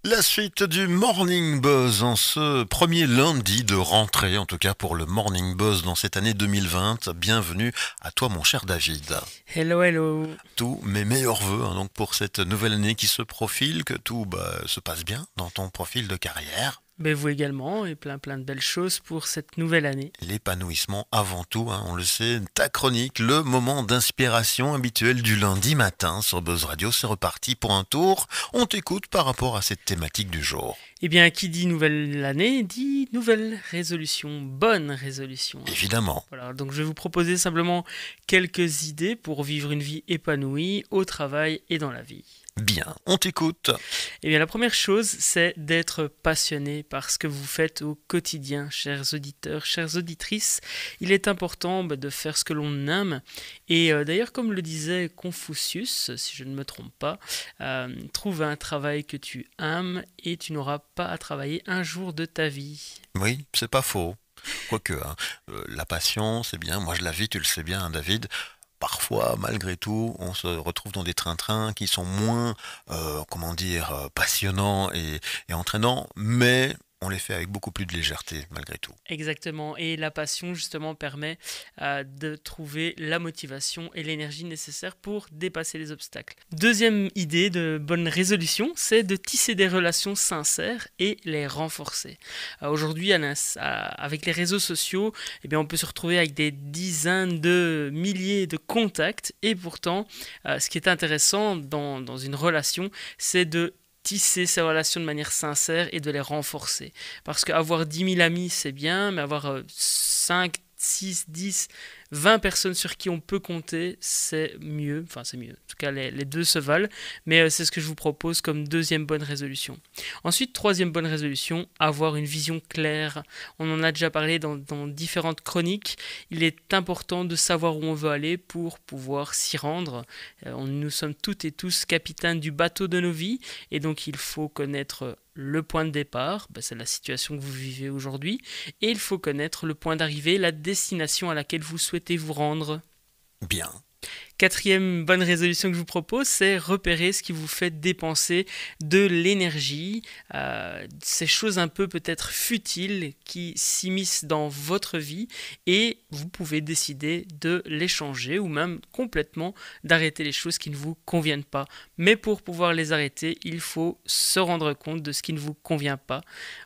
La suite du Morning Buzz en ce premier lundi de rentrée, en tout cas pour le Morning Buzz dans cette année 2020. Bienvenue à toi mon cher David. Hello, hello. Tous mes meilleurs voeux donc pour cette nouvelle année qui se profile, que tout se passe bien dans ton profil de carrière. Ben vous également, et plein de belles choses pour cette nouvelle année. L'épanouissement avant tout, on le sait, ta chronique, le moment d'inspiration habituel du lundi matin sur Buzz Radio, c'est reparti pour un tour. On t'écoute par rapport à cette thématique du jour. Eh bien, qui dit nouvelle année, dit nouvelle résolution, bonne résolution, hein. Évidemment. Voilà, donc je vais vous proposer simplement quelques idées pour vivre une vie épanouie au travail et dans la vie. Bien, on t'écoute. Eh bien, la première chose, c'est d'être passionné par ce que vous faites au quotidien, chers auditeurs, chères auditrices. Il est important de faire ce que l'on aime. Et d'ailleurs, comme le disait Confucius, si je ne me trompe pas, trouve un travail que tu aimes et tu n'auras pas à travailler un jour de ta vie. Oui, c'est pas faux. Quoique, la passion, c'est bien. Moi, je la vis, tu le sais bien, David. Parfois, malgré tout, on se retrouve dans des trains-trains qui sont moins, comment dire, passionnants et entraînants, mais on les fait avec beaucoup plus de légèreté, malgré tout. Exactement. Et la passion, justement, permet de trouver la motivation et l'énergie nécessaires pour dépasser les obstacles. Deuxième idée de bonne résolution, c'est de tisser des relations sincères et les renforcer. Aujourd'hui, avec les réseaux sociaux, eh bien, on peut se retrouver avec des dizaines de milliers de contacts. Et pourtant, ce qui est intéressant dans une relation, c'est de tisser ces relations de manière sincère et de les renforcer. Parce qu'avoir 10 000 amis, c'est bien, mais avoir 5, 6, 10, 20 personnes sur qui on peut compter, c'est mieux. Enfin, c'est mieux. En tout cas, les deux se valent. Mais c'est ce que je vous propose comme deuxième bonne résolution. Ensuite, troisième bonne résolution, avoir une vision claire. On en a déjà parlé dans différentes chroniques. Il est important de savoir où on veut aller pour pouvoir s'y rendre. Nous sommes toutes et tous capitaines du bateau de nos vies. Et donc, il faut connaître le point de départ, c'est la situation que vous vivez aujourd'hui, et il faut connaître le point d'arrivée, la destination à laquelle vous souhaitez vous rendre. Bien. Quatrième bonne résolution que je vous propose, c'est repérer ce qui vous fait dépenser de l'énergie, ces choses un peu peut-être futiles qui s'immiscent dans votre vie et vous pouvez décider de les changer ou même complètement d'arrêter les choses qui ne vous conviennent pas. Mais pour pouvoir les arrêter, il faut se rendre compte de ce qui ne vous convient pas.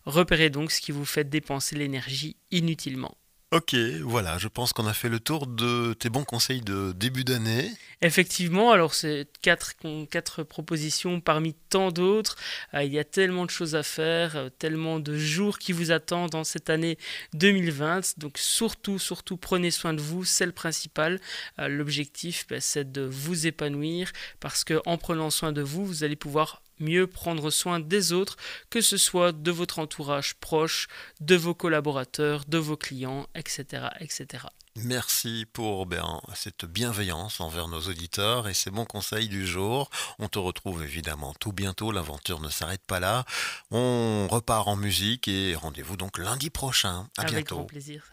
Repérez donc ce qui vous fait dépenser l'énergie inutilement. Ok, voilà, je pense qu'on a fait le tour de tes bons conseils de début d'année. Effectivement, alors c'est quatre propositions parmi tant d'autres. Il y a tellement de choses à faire, tellement de jours qui vous attendent dans cette année 2020. Donc surtout, prenez soin de vous, c'est le principal. L'objectif, c'est de vous épanouir parce que en prenant soin de vous, vous allez pouvoir mieux prendre soin des autres, que ce soit de votre entourage proche, de vos collaborateurs, de vos clients, etc., etc. Merci pour cette bienveillance envers nos auditeurs et ces bons conseils du jour. On te retrouve évidemment tout bientôt, l'aventure ne s'arrête pas là. On repart en musique et rendez-vous donc lundi prochain. À Avec grand bientôt. plaisir.